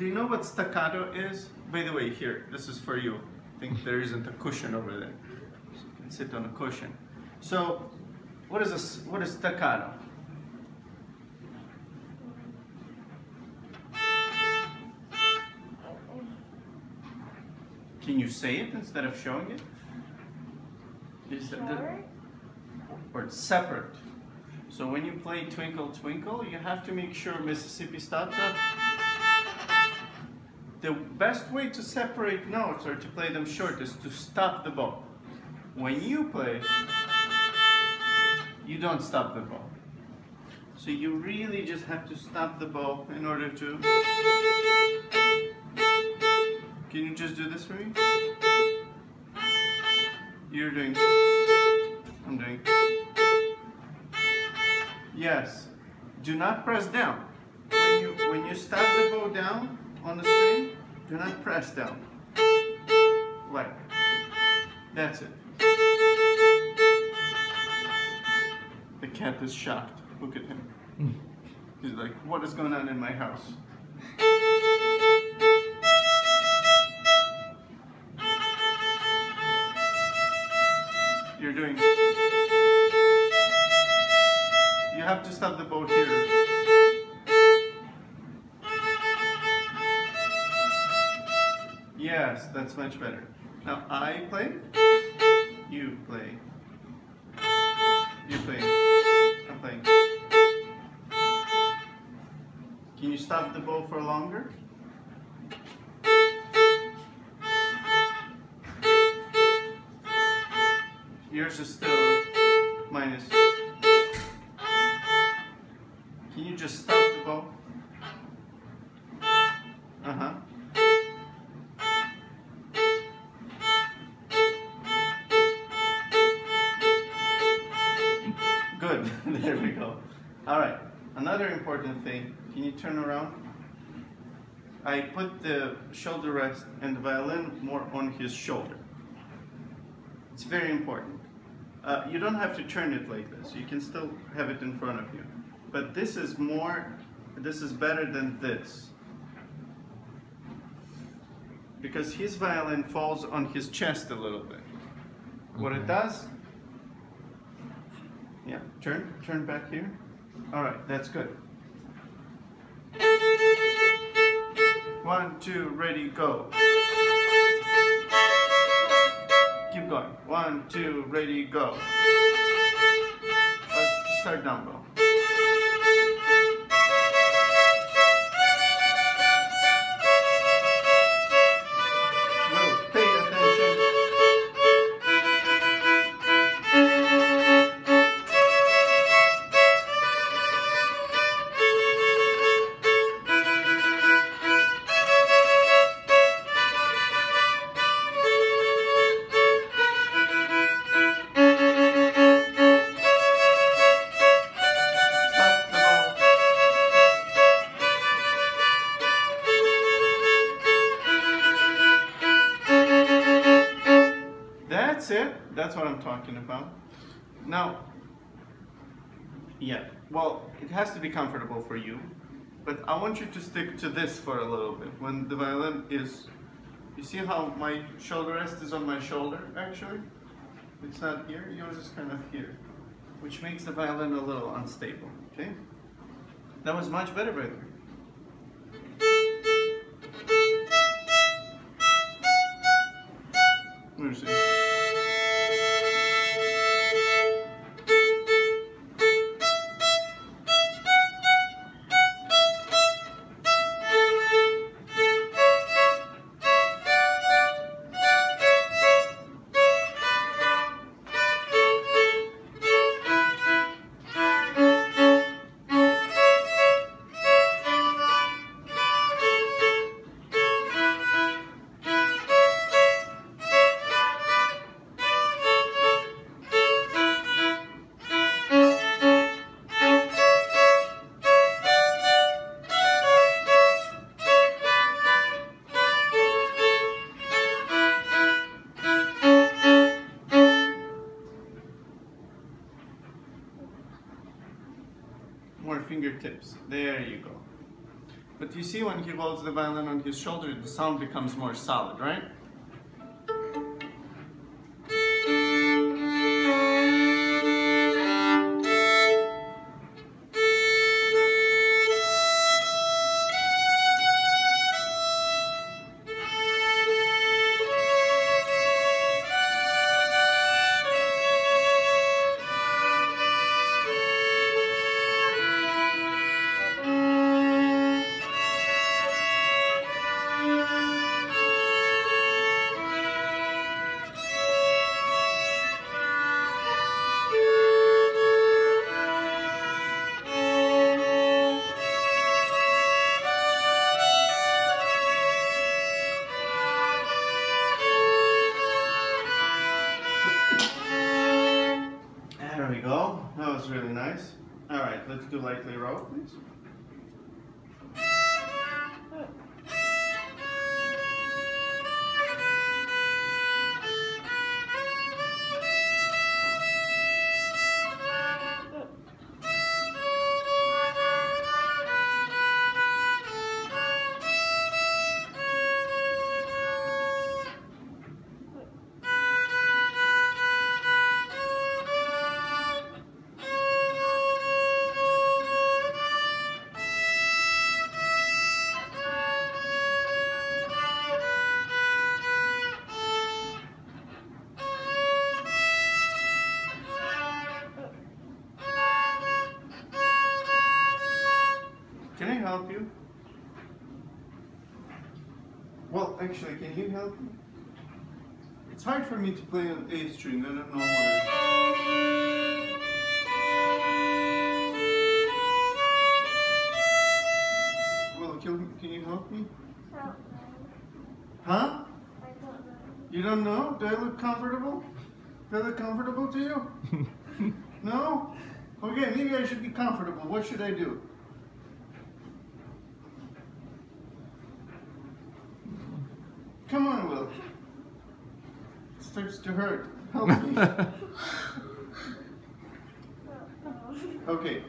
Do you know what staccato is? By the way, here, this is for you. I think there isn't a cushion over there. So you can sit on a cushion. So, what is this? What is staccato? Can you say it instead of showing it? Is that or it's separate. So when you play Twinkle Twinkle, you have to make sure Mississippi stops up. The best way to separate notes or to play them short is to stop the bow. When you play, you don't stop the bow. So you really just have to stop the bow in order to... Can you just do this for me? You're doing... I'm doing... Yes. Do not press down. When you stop the bow down on the string, do not press down. Like. That's it. The cat is shocked. Look at him. He's like, what is going on in my house? You're doing... You have to stop the bow here. Yes, that's much better. Now I play, you play, you play, I'm playing. Can you stop the bow for longer? Yours is still minus. Can you just stop the bow? Uh-huh. Good. There we go. All right. Another important thing. Can you turn around? I put the shoulder rest and the violin more on his shoulder. It's very important. You don't have to turn it like this. You can still have it in front of you. But this is better than this. Because his violin falls on his chest a little bit. What it does, yeah, turn back here. All right, that's good. 1, 2, ready, go. Keep going. 1, 2, ready, go. Let's start down bow. That's it. That's what I'm talking about. Now, yeah, well, it has to be comfortable for you, but I want you to stick to this for a little bit. When the violin is, you see how my shoulder rest is on my shoulder, actually? It's not here, yours is kind of here, which makes the violin a little unstable, okay? That was much better, by the way. Let me see. More fingertips. There you go. But you see when he holds the violin on his shoulder, the sound becomes more solid, right? There we go. That was really nice. All right, let's do lightly roll, please. Can I help you? Well, actually, can you help me? It's hard for me to play an A string, I don't know why. Well, can you help me? Huh? I don't know. You don't know? Do I look comfortable? Do I look comfortable to you? No? Okay, maybe I should be comfortable. What should I do? Come on, Will. It starts to hurt. Help me. Okay.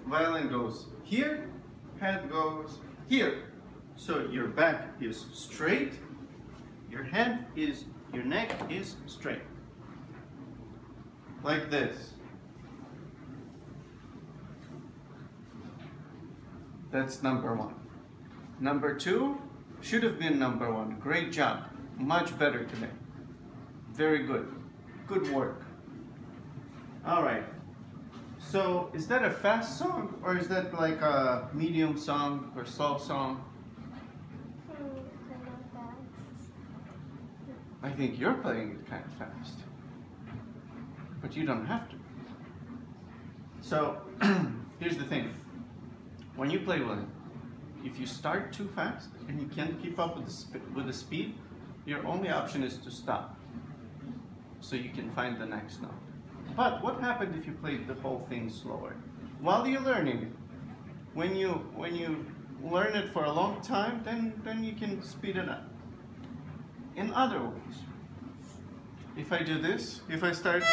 Violin goes here, head goes here. So your back is straight, your neck is straight. Like this. That's number one. Number two should have been number one. Great job. Much better today. Very good. Good work. All right. So is that a fast song or is that like a medium song or slow song? I think you're playing it kind of fast. But you don't have to. So here's the thing. When you play violin, if you start too fast and you can't keep up with the speed, your only option is to stop, so you can find the next note. But what happened if you played the whole thing slower? While you're learning it, when you learn it for a long time, then you can speed it up. In other words, if I do this, if I start.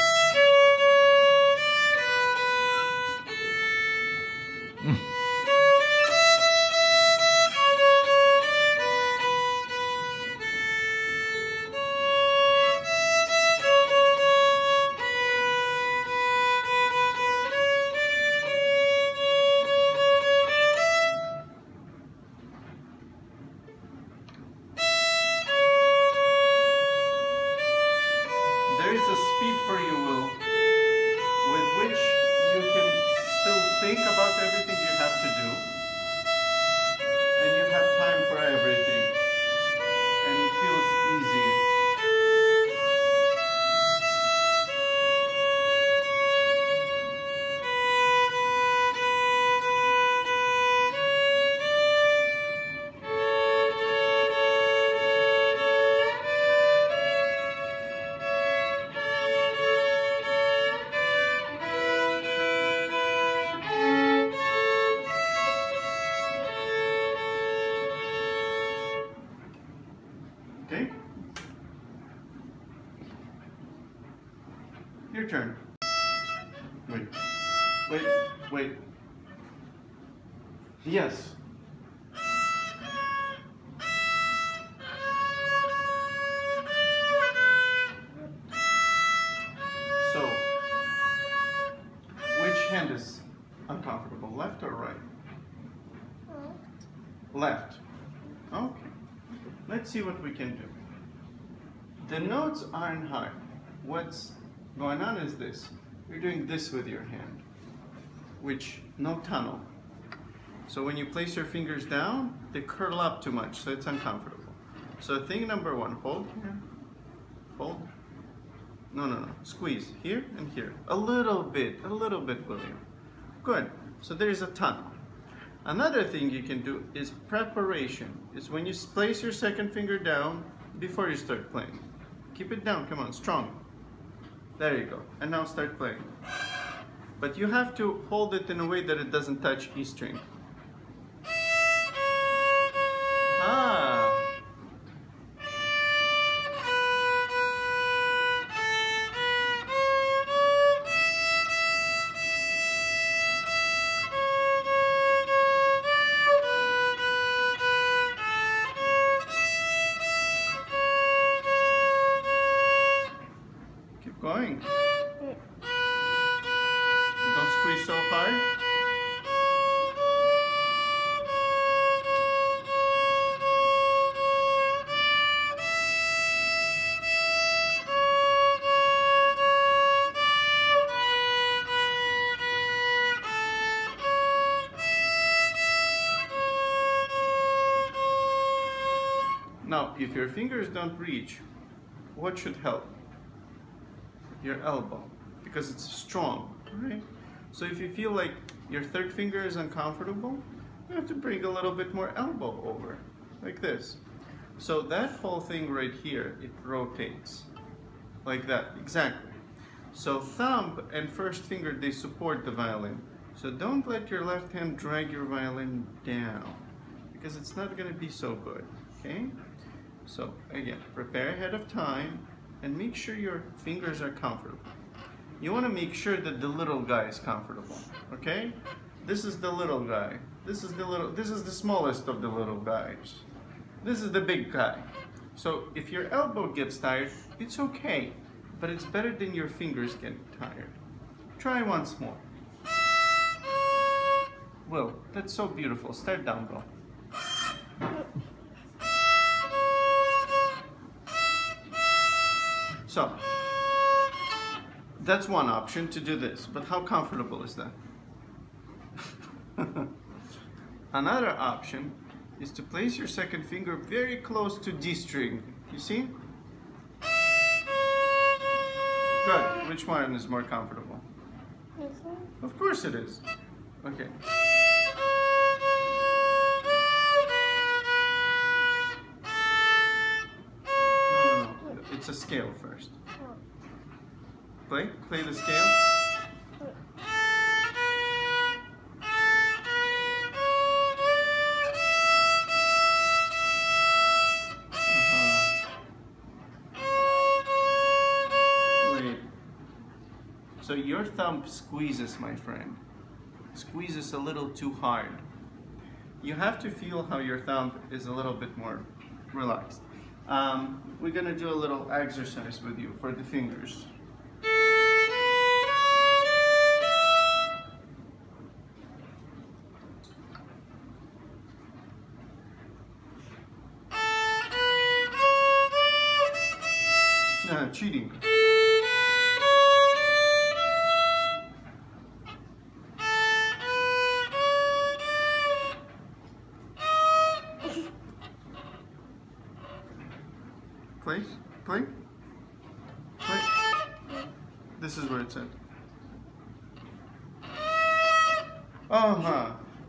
There is a speed for you, Will, with which you can still think about everything you have to do, and you have time for everything, and it feels easy. Okay? Your turn. Wait. Wait. Wait. Yes. hand is uncomfortable? Left or right? Left. Okay. Let's see what we can do. The notes aren't hard. What's going on is this. You're doing this with your hand, which no tunnel. So when you place your fingers down, they curl up too much, so it's uncomfortable. So thing number one, hold here, hold. No. Squeeze here and here. A little bit, William. Good. So there's a tunnel. Another thing you can do is preparation. It's when you place your second finger down before you start playing. Keep it down, come on, strong. There you go. And now start playing. But you have to hold it in a way that it doesn't touch E string. Ah. Keep going. Don't squeeze so hard. Now, if your fingers don't reach, what should help? Your elbow, because it's strong, right? So if you feel like your third finger is uncomfortable, you have to bring a little bit more elbow over, like this. So that whole thing right here, it rotates, like that, exactly. So thumb and first finger, they support the violin. So don't let your left hand drag your violin down, because it's not gonna be so good, okay? So again, prepare ahead of time and make sure your fingers are comfortable. You want to make sure that the little guy is comfortable, okay? This is the little guy. This is the smallest of the little guys. This is the big guy. So if your elbow gets tired, it's okay, but it's better than your fingers getting tired. Try once more. Will, that's so beautiful. Start down, bro. So, that's one option to do this, but how comfortable is that? Another option is to place your second finger very close to D string. You see? Good. Which one is more comfortable? This one? Of course it is. Okay. It's a scale first. Play the scale. Wait. So your thumb squeezes, my friend. Squeezes a little too hard. You have to feel how your thumb is a little bit more relaxed. We're gonna do a little exercise with you for the fingers. Cheating. Play. This is where it's at.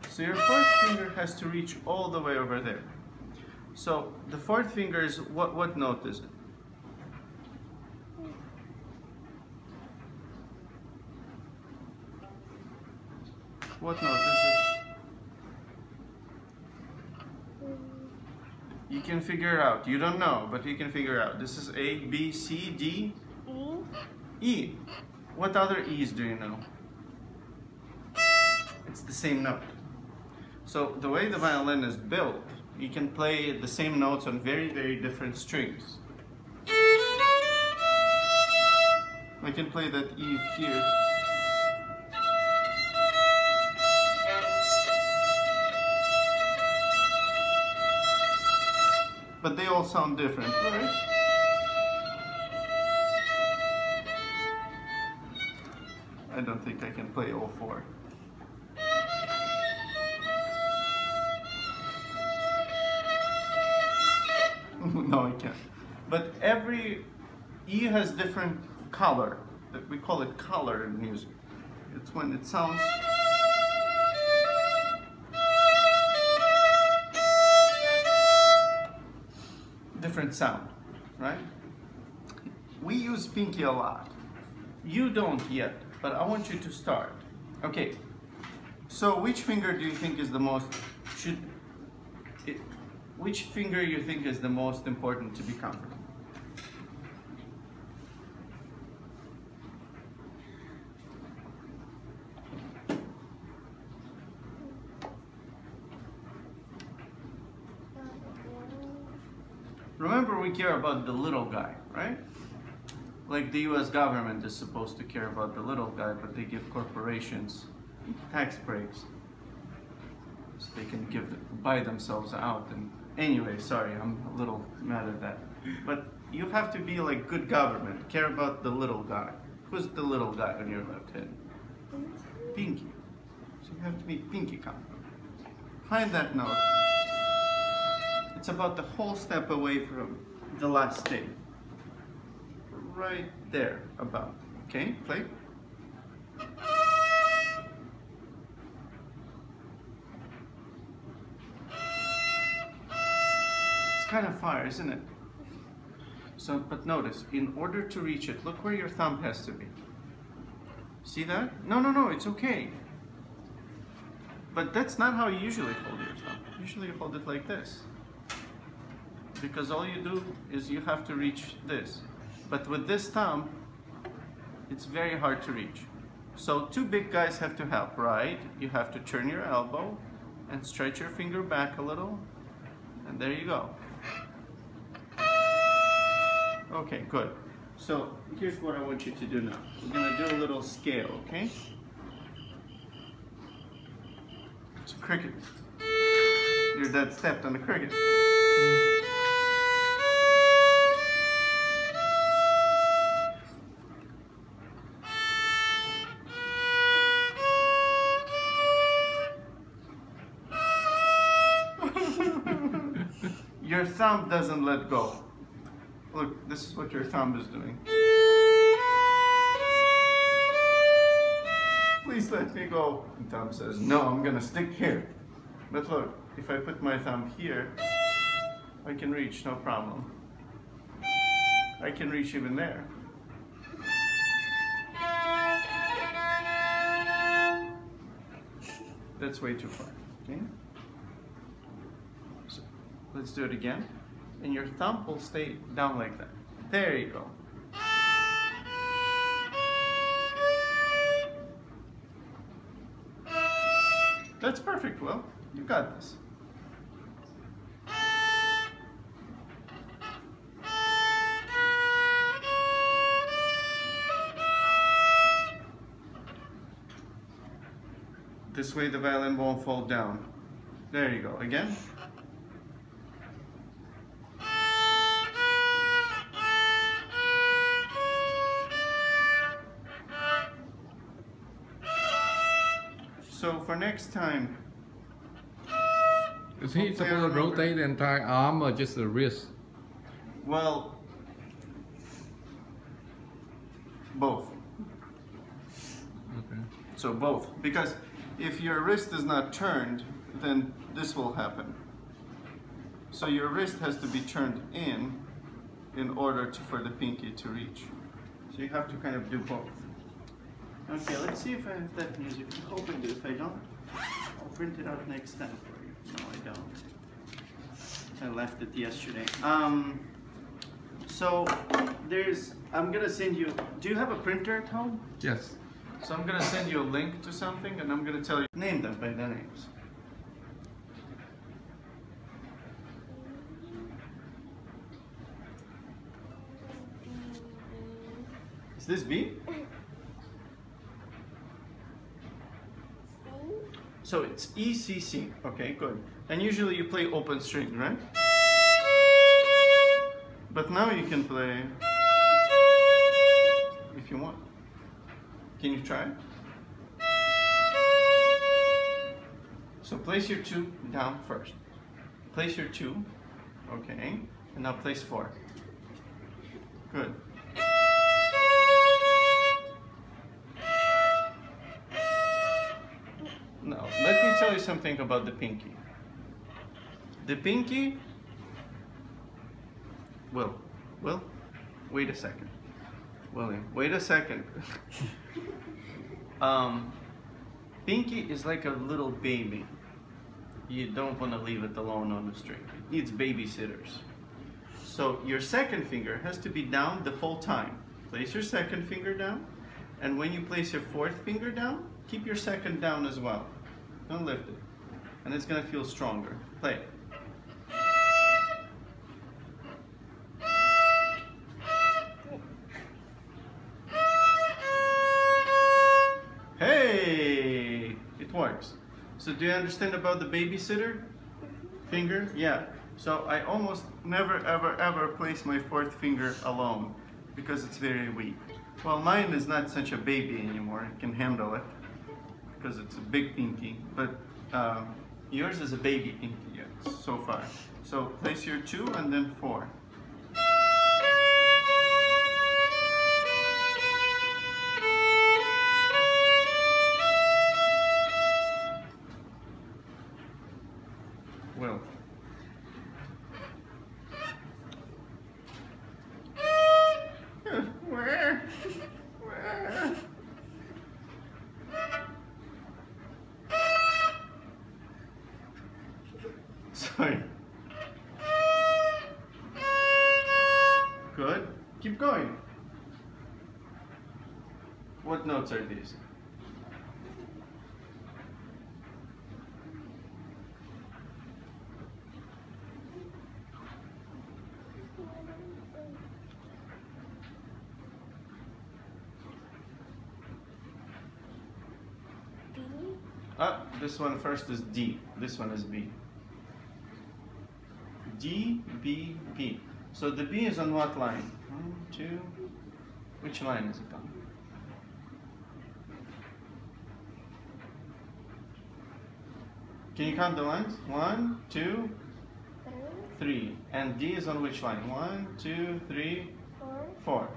So your fourth finger has to reach all the way over there. So the fourth finger is, what note is it? What note is it? You can figure it out. You don't know, but you can figure it out. This is A, B, C, D? E. E. What other E's do you know? It's the same note. So the way the violin is built, you can play the same notes on very, very different strings. I can play that E here. but they all sound different, right? I don't think I can play all four. No, I can't. But every E has different color. We call it color in music. It's when it sounds different sound, right? We use pinky a lot. You don't yet, but I want you to start. Okay, so which finger do you think is the most, which finger you think is the most important to be comfortable? Remember, we care about the little guy, right? Like the US government is supposed to care about the little guy, but they give corporations tax breaks so they can buy themselves out. And anyway, sorry, I'm a little mad at that. But you have to be like good government, care about the little guy. Who's the little guy on your left hand? Pinky. So you have to be pinky confident. Find that note. It's about the whole step away from the last state. Right there, about. Okay, play. It's kind of far, isn't it? So, but notice, in order to reach it, look where your thumb has to be. See that? No, it's okay. But that's not how you usually hold your thumb. Usually you hold it like this. Because all you do is you have to reach this. But with this thumb, it's very hard to reach. So two big guys have to help, right? You have to turn your elbow and stretch your finger back a little. And there you go. Okay, good. So here's what I want you to do now. We're gonna do a little scale, okay? It's a cricket. Your dad stepped on the cricket. Your thumb doesn't let go. Look, this is what your thumb is doing. Please let me go. And thumb says, no, I'm gonna stick here. But look, if I put my thumb here, I can reach, no problem. I can reach even there. That's way too far, okay? So, let's do it again. And your thumb will stay down like that. There you go. That's perfect, Will. You got this. This way the violin won't fall down. There you go. Again. So for next time, is he supposed to rotate the entire arm or just the wrist? Well, both. Okay. So both, because if your wrist is not turned, then this will happen. So your wrist has to be turned in order for the pinky to reach. So you have to kind of do both. Okay, let's see if I have that music. I hope I do. If I don't, I'll print it out next time for you. No, I don't. I left it yesterday. So I'm gonna send you, do you have a printer at home? Yes. So I'm gonna send you a link to something and I'm gonna tell you, name them by their names. Is this B? So it's E, C, C. Okay, good. And usually you play open string, right? But now you can play if you want. Can you try? So place your 2 down first. Place your 2, okay, and now place 4. Good. Now, let me tell you something about the pinky. The pinky, well, wait a second. William, wait a second. Pinky is like a little baby. You don't want to leave it alone on the string. It needs babysitters. So your second finger has to be down the whole time. Place your second finger down, and when you place your fourth finger down, keep your second down as well. Don't lift it. And it's going to feel stronger. Play. Hey! It works. So do you understand about the babysitter finger? Yeah. So I almost never ever place my fourth finger alone because it's very weak. Well, mine is not such a baby anymore. It can handle it because it's a big pinky. But yours is a baby pinky yet, so far. So place your 2 and then 4. Well. Where? Sorry. Good. Keep going. What notes are these? This one first is D. This one is B. D, B, B. So the B is on what line? 1, 2. Which line is it on? Can you count the lines? 1, 2, 3. And D is on which line? 1, 2, 3, 4.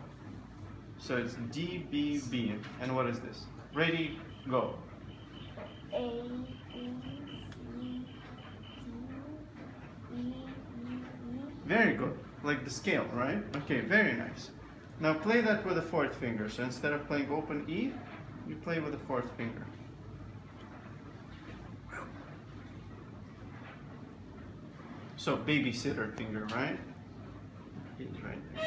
So it's D, B, B. And what is this? Ready, go. A, B, C, D, E, E, E. Very good. Like the scale, right? Okay, very nice. Now play that with the fourth finger. So instead of playing open E, you play with the fourth finger. So babysitter finger, right? It's right there.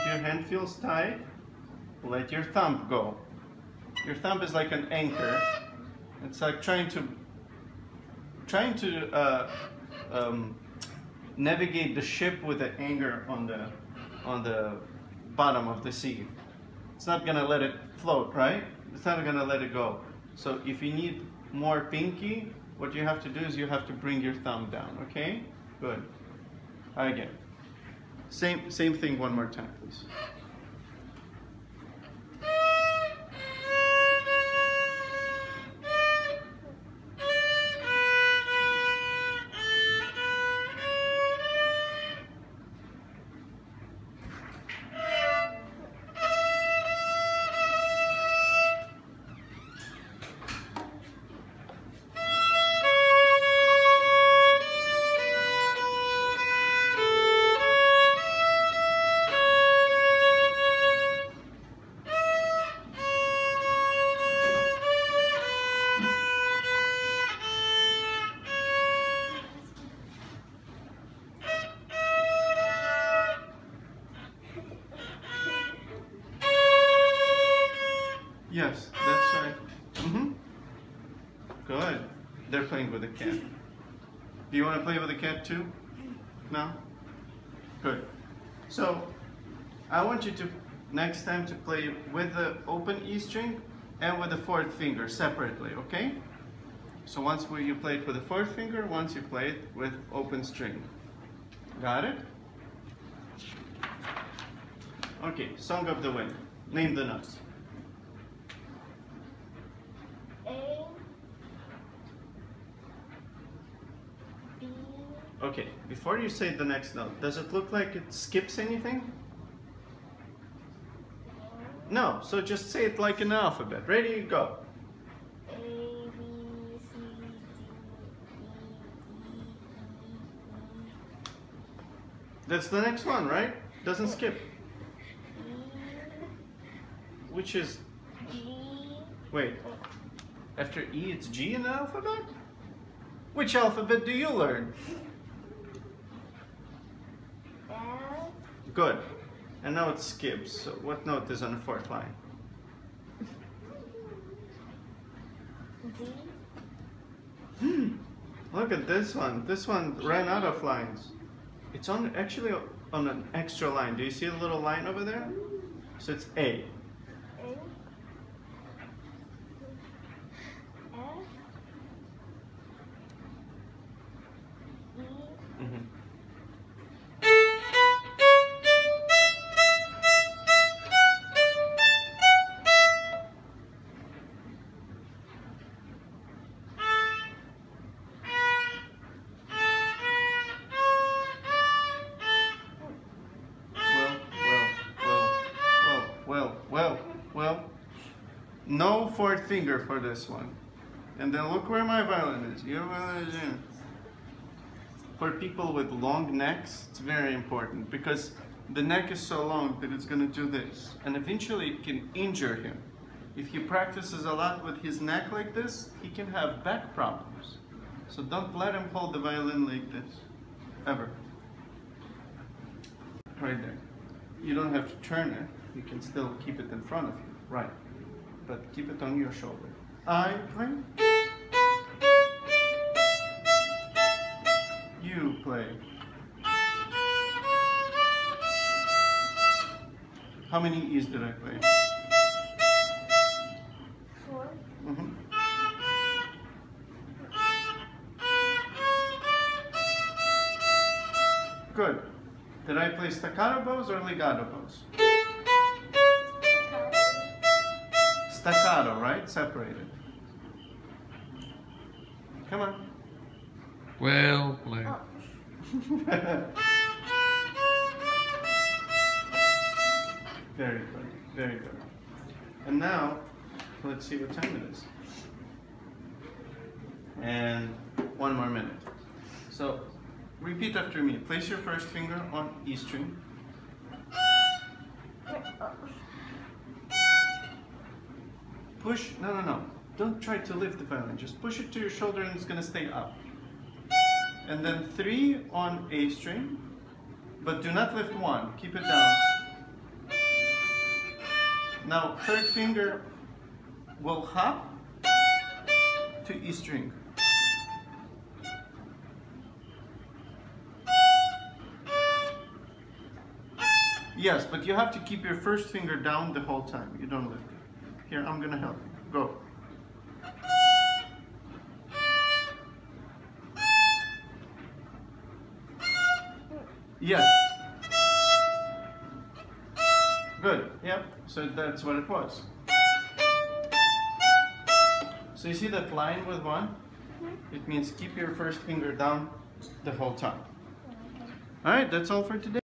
Your hand feels tight, let your thumb go. Your thumb is like an anchor. It's like trying to navigate the ship with the anchor on the bottom of the sea. It's not gonna let it float, right? It's not gonna let it go. So if you need more pinky, what you have to do is you have to bring your thumb down. Okay? Good. Again. Same thing one more time, please. Yes, that's right. Good. They're playing with a cat. Do you want to play with a cat too? No? Good. So I want you to next time to play with the open E string and with the fourth finger separately, okay? So once you play it with the fourth finger, once you play it with open string. Got it? Okay, Song of the Wind. Name the notes. A, B, Okay, before you say the next note, does it look like it skips anything? No, so just say it like an alphabet. Ready, go. A, B, C, D, E, E. That's the next one, right? Doesn't skip. E, Which is, G, wait, after E it's G in the alphabet? Which alphabet do you learn? F, Good. And now it skips. So what note is on the fourth line? D, Look at this one. This one ran out of lines. It's on actually on an extra line. Do you see a little line over there? So it's A. A, F, E, Mhm. Well. No fourth finger for this one. And then look where my violin is. Your violin is in. For people with long necks, it's very important because the neck is so long that it's going to do this. And eventually it can injure him. If he practices a lot with his neck like this, he can have back problems. So don't let him hold the violin like this. Ever. Right there. You don't have to turn it. You can still keep it in front of you. Right. But keep it on your shoulder. I play. You play. How many E's did I play? 4, Mhm. Good. Did I play staccato bows or legato bows? Staccato, right? Separated. Come on. Well played. oh, Very good. Very good. And now, let's see what time it is. And 1 more minute. So, repeat after me. Place your first finger on E string. Push, no. Don't try to lift the violin. Just push it to your shoulder and it's gonna stay up. And then 3 on A string, but do not lift 1. Keep it down. Now, third finger will hop to E string. Yes, but you have to keep your first finger down the whole time. You don't lift it. Here, I'm gonna help you. Go. Yes. Good. Yep. So that's what it was. So you see that line with 1? It means keep your first finger down the whole time. All right, that's all for today.